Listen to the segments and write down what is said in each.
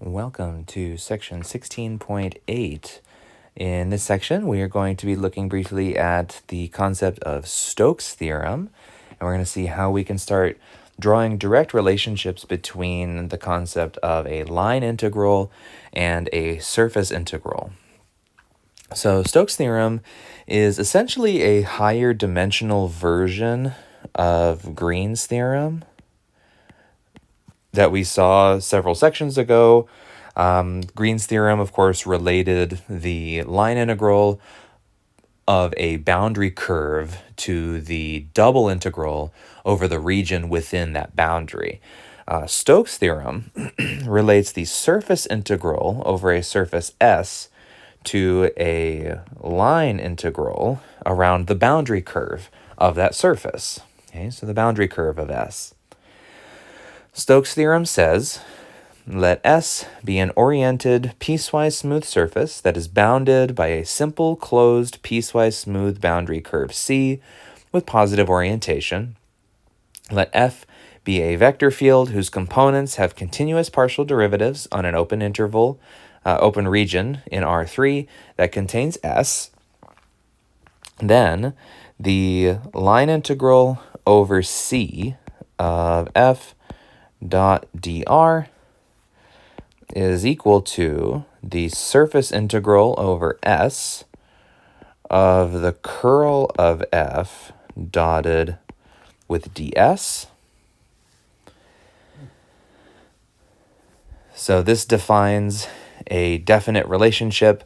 Welcome to section 16.8. In this section, we are going to be looking briefly at the concept of Stokes' theorem, and we're going to see how we can start drawing direct relationships between the concept of a line integral and a surface integral. So Stokes' theorem is essentially a higher dimensional version of Green's theorem that we saw several sections ago. Green's theorem, of course, related the line integral of a boundary curve to the double integral over the region within that boundary. Stokes' theorem relates the surface integral over a surface S to a line integral around the boundary curve of that surface. Okay, so the boundary curve of S. Stokes' theorem says, let S be an oriented, piecewise smooth surface that is bounded by a simple, closed, piecewise smooth boundary curve C with positive orientation. Let F be a vector field whose components have continuous partial derivatives on an open region in R3 that contains S. Then the line integral over C of F dot dr is equal to the surface integral over S of the curl of F dotted with ds. So this defines a definite relationship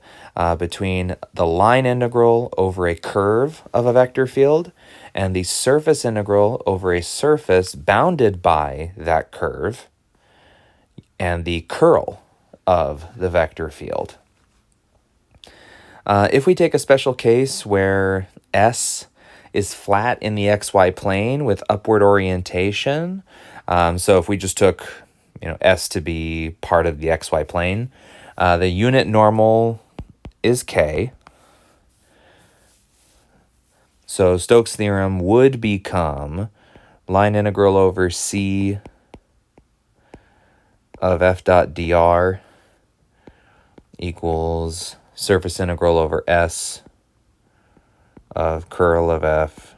between the line integral over a curve of a vector field and the surface integral over a surface bounded by that curve and the curl of the vector field. If we take a special case where S is flat in the xy plane with upward orientation, so if we just took S to be part of the xy plane, the unit normal is k. So Stokes' theorem would become line integral over C of F dot dr equals surface integral over S of curl of F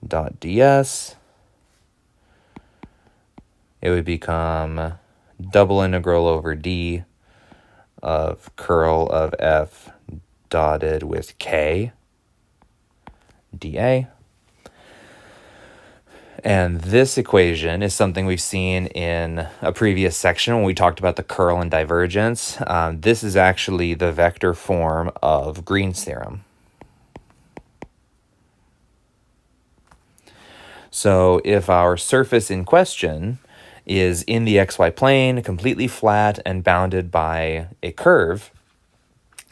dot ds. It would become double integral over D of curl of F dotted with K dA. And this equation is something we've seen in a previous section when we talked about the curl and divergence. This is actually the vector form of Green's theorem. So if our surface in question is in the xy plane, completely flat and bounded by a curve,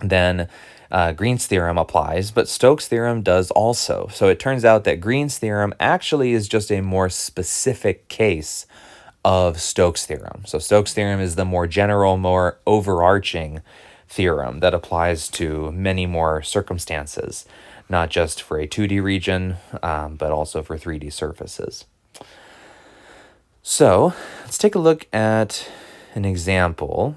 then Green's theorem applies, but Stokes' theorem does also. So it turns out that Green's theorem actually is just a more specific case of Stokes' theorem. So Stokes' theorem is the more general, more overarching theorem that applies to many more circumstances, not just for a 2D region, but also for 3D surfaces. So let's take a look at an example.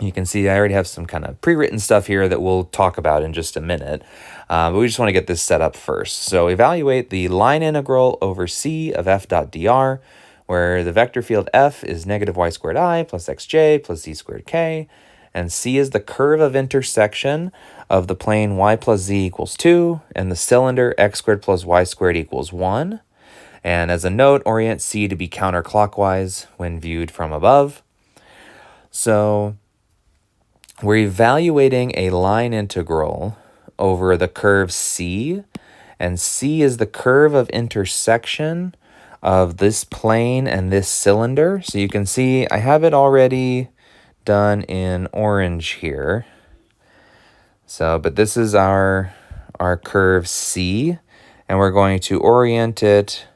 You can see I already have some kind of pre-written stuff here that we'll talk about in just a minute, but we just want to get this set up first. So evaluate the line integral over C of F dot dr, where the vector field F is negative y squared I plus xj plus z squared k, and C is the curve of intersection of the plane y plus z equals 2, and the cylinder x squared plus y squared equals 1. And as a note, orient C to be counterclockwise when viewed from above. So we're evaluating a line integral over the curve C, and C is the curve of intersection of this plane and this cylinder. So you can see I have it already done in orange here. So, but this is our curve C, and we're going to orient it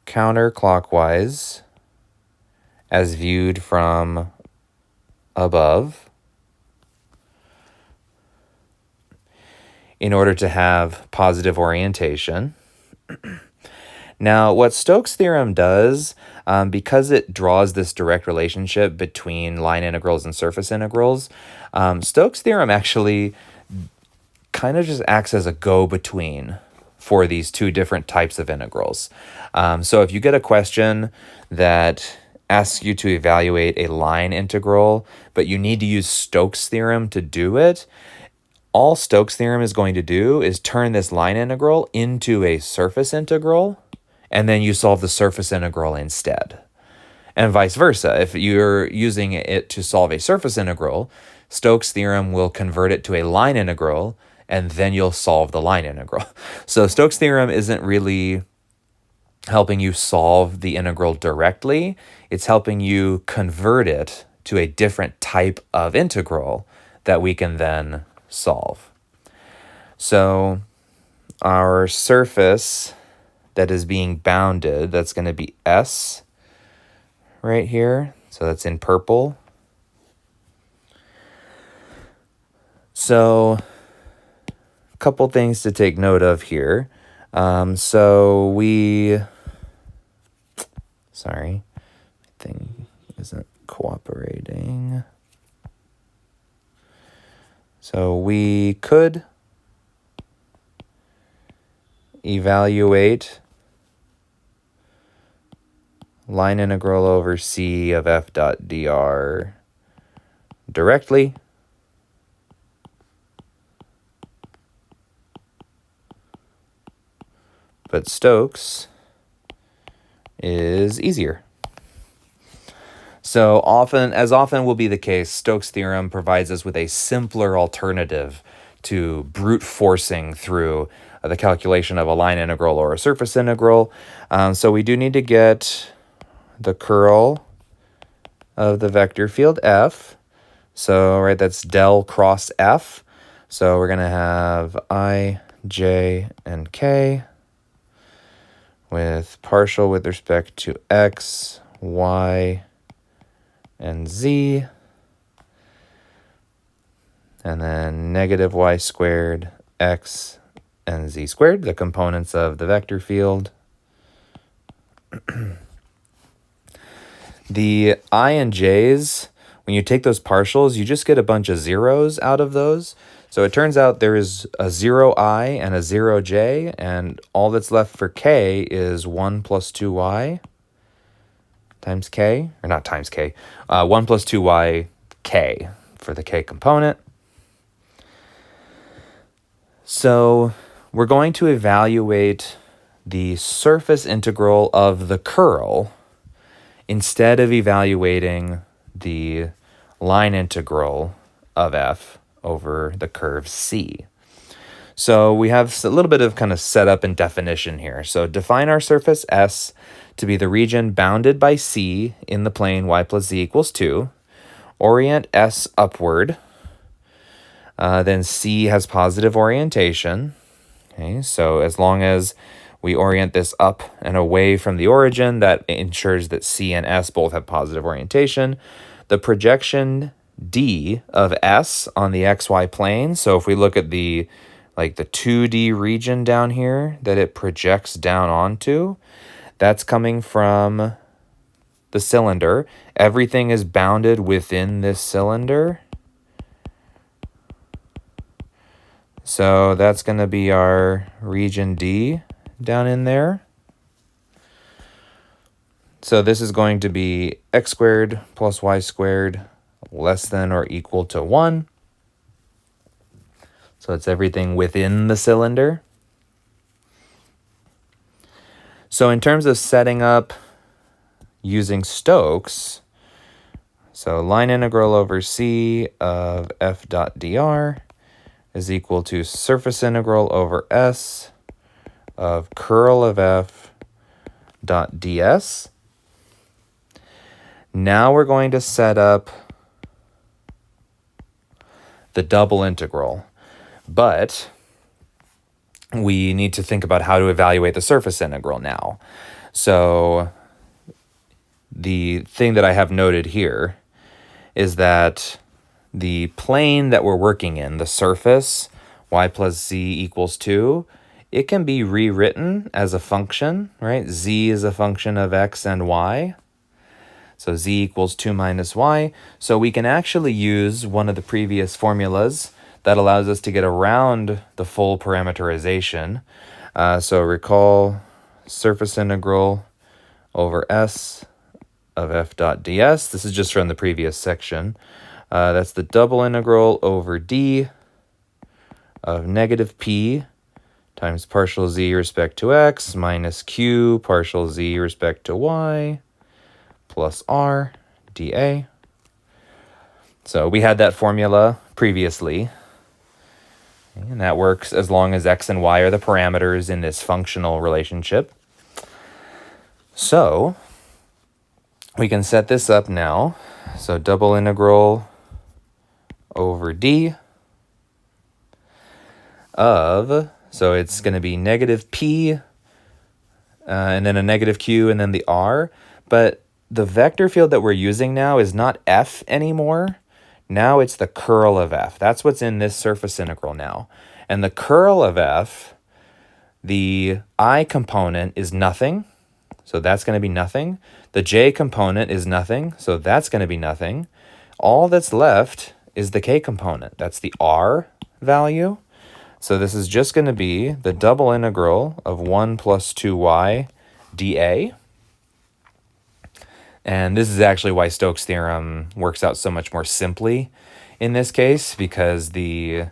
counterclockwise as viewed from above in order to have positive orientation. Now, what Stokes' theorem does, because it draws this direct relationship between line integrals and surface integrals, Stokes' theorem actually kind of just acts as a go-between for these two different types of integrals. So if you get a question that asks you to evaluate a line integral, but you need to use Stokes' theorem to do it, all Stokes' theorem is going to do is turn this line integral into a surface integral, and then you solve the surface integral instead. And vice versa. If you're using it to solve a surface integral, Stokes' theorem will convert it to a line integral, and then you'll solve the line integral. So Stokes' theorem isn't really helping you solve the integral directly. It's helping you convert it to a different type of integral that we can then solve. So our surface that is being bounded, that's going to be S right here. So that's in purple. So a couple things to take note of here. Sorry, thing isn't cooperating. So we could evaluate line integral over C of f dot dr directly. But Stokes is easier. So as often will be the case, Stokes' theorem provides us with a simpler alternative to brute forcing through the calculation of a line integral or a surface integral. So we do need to get the curl of the vector field F. So, right, that's del cross F. So we're going to have I, J, and K with partial with respect to X, Y, and Z. And then negative Y squared, X, and Z squared, the components of the vector field. The I and J's, when you take those partials, you just get a bunch of zeros out of those. So it turns out there is a 0i and a 0j, and all that's left for k is 1 plus 2y times k, or not times k, 1 plus 2y k for the k component. So we're going to evaluate the surface integral of the curl instead of evaluating the line integral of f over the curve C. So we have a little bit of kind of setup and definition here. So define our surface S to be the region bounded by C in the plane y plus z equals 2. Orient S upward. Then C has positive orientation. Okay, so as long as we orient this up and away from the origin, that ensures that C and S both have positive orientation. The projection D of S on the xy plane, so if we look at the 2D region down here that it projects down onto, that's coming from the cylinder. Everything is bounded within this cylinder. So that's going to be our region D down in there. So this is going to be x squared plus y squared less than or equal to 1. So it's everything within the cylinder. So in terms of setting up using Stokes, so line integral over C of f dot dr is equal to surface integral over S of curl of f dot ds. Now we're going to set up the double integral, but we need to think about how to evaluate the surface integral now. So the thing that I have noted here is that the plane that we're working in, the surface, y plus z equals 2, it can be rewritten as a function, right? Z is a function of x and y. So z equals 2 minus y. So we can actually use one of the previous formulas that allows us to get around the full parameterization. So recall surface integral over s of f dot ds. This is just from the previous section. That's the double integral over d of negative p times partial z respect to x minus q partial z respect to y plus r dA. So we had that formula previously, and that works as long as x and y are the parameters in this functional relationship. So we can set this up now. So double integral over d of, so it's going to be negative p, and then a negative q, and then the r. But the vector field that we're using now is not f anymore. Now it's the curl of f. That's what's in this surface integral now. And the curl of f, the I component is nothing, so that's going to be nothing. The j component is nothing, so that's going to be nothing. All that's left is the k component. That's the r value. So this is just going to be the double integral of 1 plus 2y dA. And this is actually why Stokes' theorem works out so much more simply in this case, because the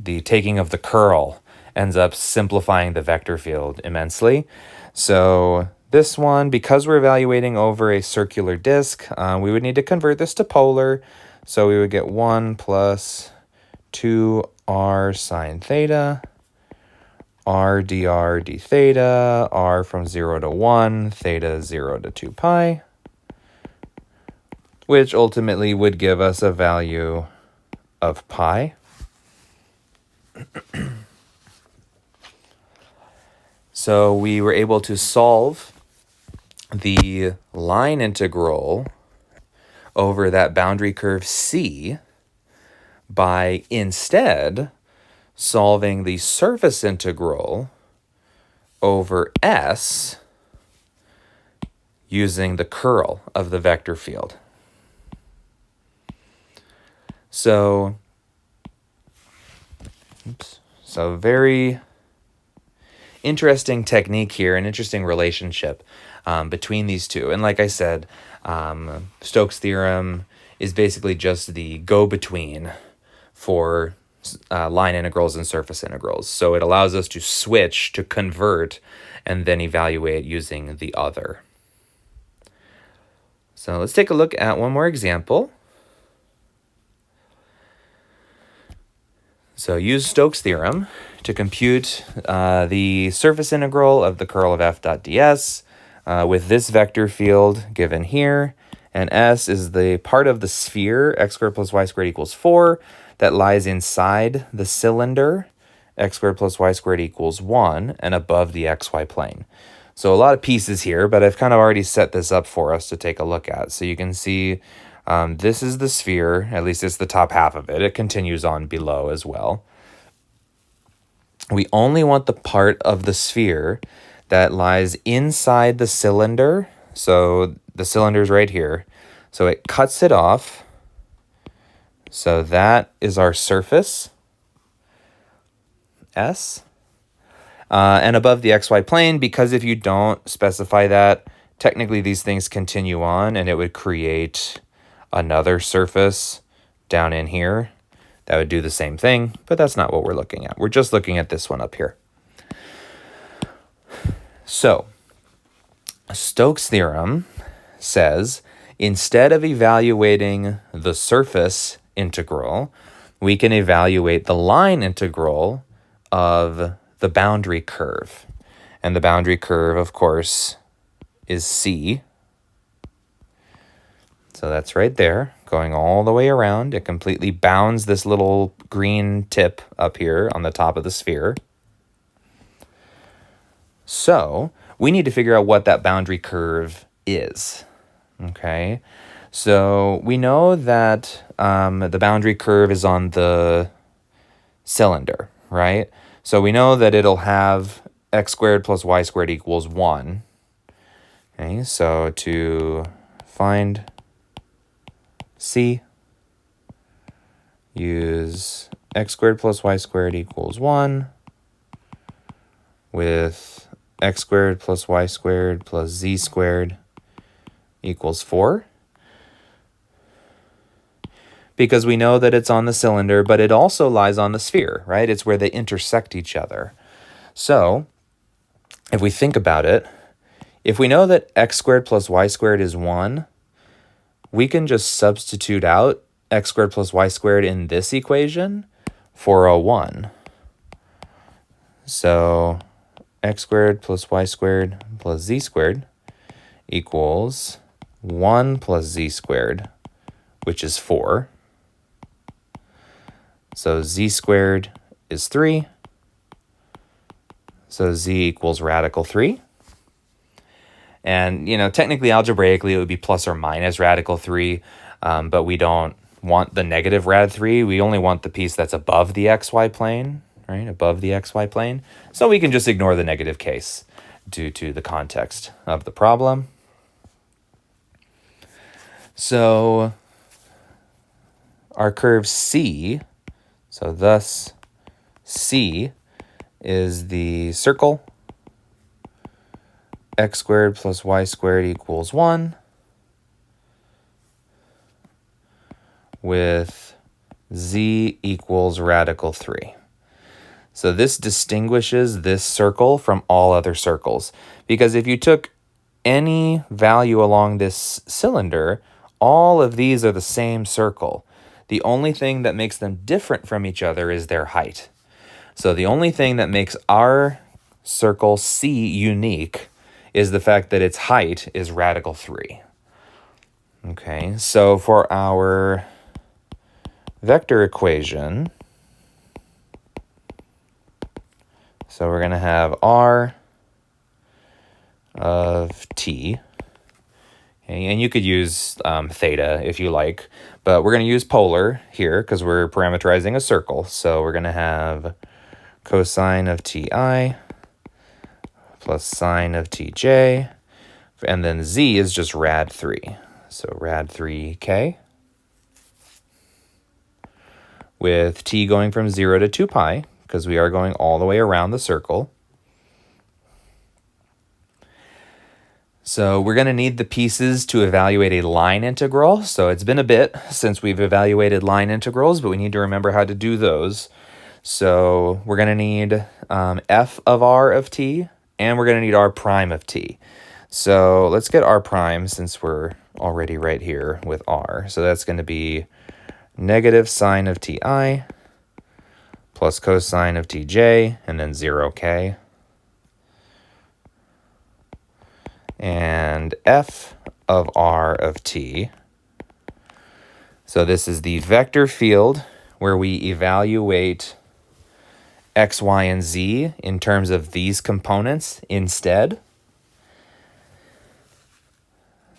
taking of the curl ends up simplifying the vector field immensely. So this one, because we're evaluating over a circular disk, we would need to convert this to polar. So we would get 1 plus 2r sine theta, r dr d theta, r from 0 to 1, theta 0 to 2 pi, which ultimately would give us a value of pi. So we were able to solve the line integral over that boundary curve C by instead solving the surface integral over S using the curl of the vector field. So very interesting technique here, an interesting relationship between these two. And like I said, Stokes' theorem is basically just the go-between for line integrals and surface integrals. So it allows us to switch, to convert, and then evaluate using the other. So let's take a look at one more example. So use Stokes' theorem to compute the surface integral of the curl of f dot ds with this vector field given here. And S is the part of the sphere, x squared plus y squared equals 4, that lies inside the cylinder, x squared plus y squared equals 1, and above the xy plane. So a lot of pieces here, but I've kind of already set this up for us to take a look at. So you can see this is the sphere, at least it's the top half of it. It continues on below as well. We only want the part of the sphere that lies inside the cylinder. So the cylinder is right here. So it cuts it off. So that is our surface, S. And above the xy plane, because if you don't specify that, technically these things continue on and it would create another surface down in here that would do the same thing, but that's not what we're looking at. We're just looking at this one up here. So Stokes' theorem says instead of evaluating the surface integral, we can evaluate the line integral of the boundary curve. And the boundary curve, of course, is C. So that's right there, going all the way around. It completely bounds this little green tip up here on the top of the sphere. So we need to figure out what that boundary curve is. Okay, so we know that the boundary curve is on the cylinder, right? So we know that it'll have x squared plus y squared equals 1. Okay, so to find C, use x squared plus y squared equals 1 with x squared plus y squared plus z squared equals 4. Because we know that it's on the cylinder, but it also lies on the sphere, right? It's where they intersect each other. So if we think about it, if we know that x squared plus y squared is 1, we can just substitute out x squared plus y squared in this equation for a 1. So x squared plus y squared plus z squared equals 1 plus z squared, which is 4. So z squared is 3. So z equals radical 3. And, technically, algebraically, it would be plus or minus radical 3, but we don't want the negative rad 3. We only want the piece that's above the xy plane, right? Above the xy plane. So we can just ignore the negative case due to the context of the problem. So our curve C, so thus C is the circle x squared plus y squared equals 1 with z equals radical 3. So this distinguishes this circle from all other circles, because if you took any value along this cylinder, all of these are the same circle. The only thing that makes them different from each other is their height. So the only thing that makes our circle C unique is the fact that its height is radical 3. Okay, so for our vector equation, so we're going to have r of t, okay, and you could use theta if you like, but we're going to use polar here because we're parameterizing a circle. So we're going to have cosine of ti plus sine of tj, and then z is just rad 3. So rad 3k, with t going from 0 to 2 pi, because we are going all the way around the circle. So we're going to need the pieces to evaluate a line integral. So it's been a bit since we've evaluated line integrals, but we need to remember how to do those. So we're going to need f of r of t, and we're going to need r prime of t. So let's get r prime since we're already right here with r. So that's going to be negative sine of ti plus cosine of tj, and then 0k. And f of r of t. So this is the vector field where we evaluate x, y, and z in terms of these components instead.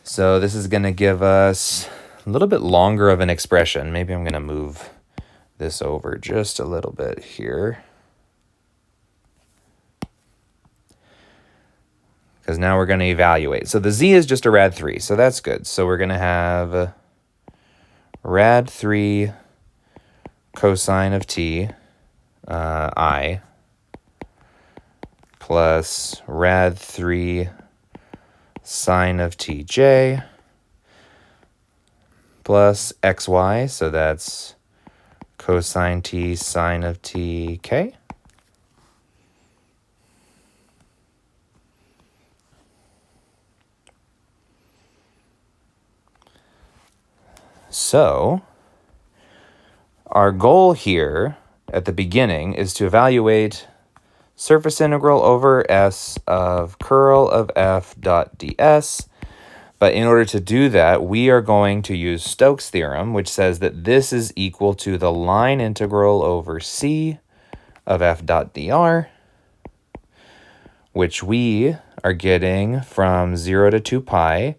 So this is going to give us a little bit longer of an expression. Maybe I'm going to move this over just a little bit here, because now we're going to evaluate. So the z is just a rad 3, so that's good. So we're going to have rad 3 cosine of t I plus rad 3 sine of tj plus xy, so that's cosine t sine of tk. So our goal here at the beginning is to evaluate surface integral over S of curl of f dot ds. But in order to do that, we are going to use Stokes' theorem, which says that this is equal to the line integral over C of f dot dr, which we are getting from 0 to 2 pi.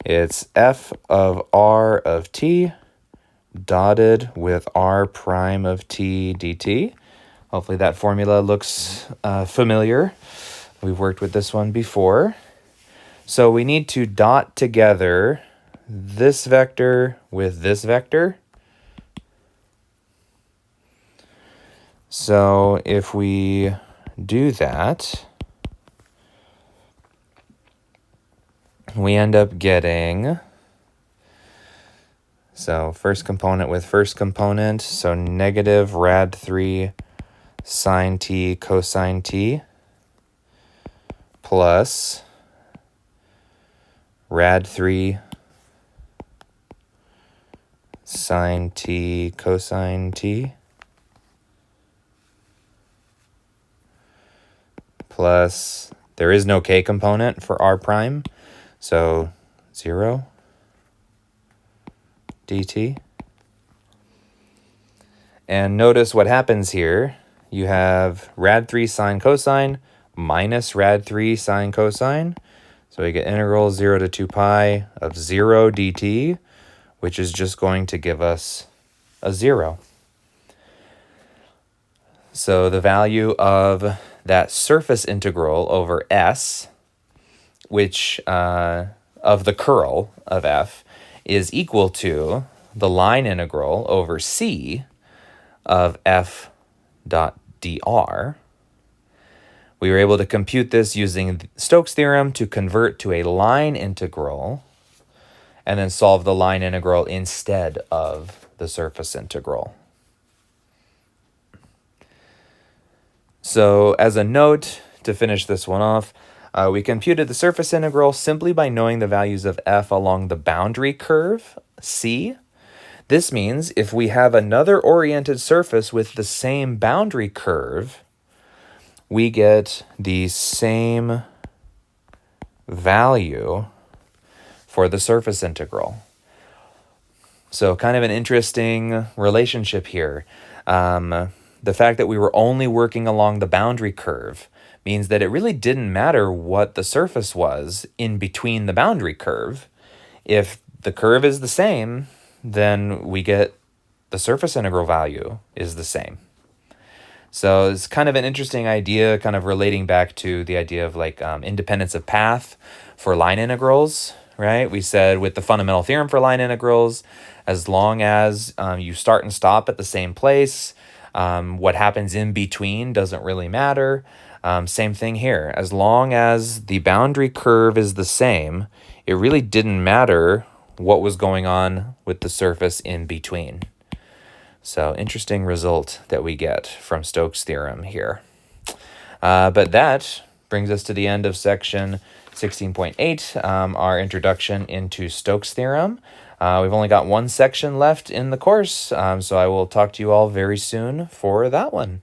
It's f of r of t dotted with r prime of t dt. Hopefully that formula looks familiar. We've worked with this one before. So we need to dot together this vector with this vector. So if we do that, we end up getting, so first component with first component, so negative rad 3 sine t cosine t plus rad 3 sine t cosine t plus, there is no k component for r prime, so 0 dt. And notice what happens here. You have rad 3 sine cosine minus rad 3 sine cosine. So we get integral 0 to 2 pi of 0 dt, which is just going to give us a 0. So the value of that surface integral over S, which of the curl of f, is equal to the line integral over C of f dot dr. We were able to compute this using Stokes' theorem to convert to a line integral and then solve the line integral instead of the surface integral. So as a note, to finish this one off, we computed the surface integral simply by knowing the values of f along the boundary curve, C. This means if we have another oriented surface with the same boundary curve, we get the same value for the surface integral. So kind of an interesting relationship here. The fact that we were only working along the boundary curve means that it really didn't matter what the surface was in between the boundary curve. If the curve is the same, then we get the surface integral value is the same. So it's kind of an interesting idea, kind of relating back to the idea of like independence of path for line integrals, right? We said with the fundamental theorem for line integrals, as long as you start and stop at the same place, what happens in between doesn't really matter. Same thing here. As long as the boundary curve is the same, it really didn't matter what was going on with the surface in between. So interesting result that we get from Stokes' theorem here. But that brings us to the end of section 16.8, our introduction into Stokes' theorem. We've only got one section left in the course, so I will talk to you all very soon for that one.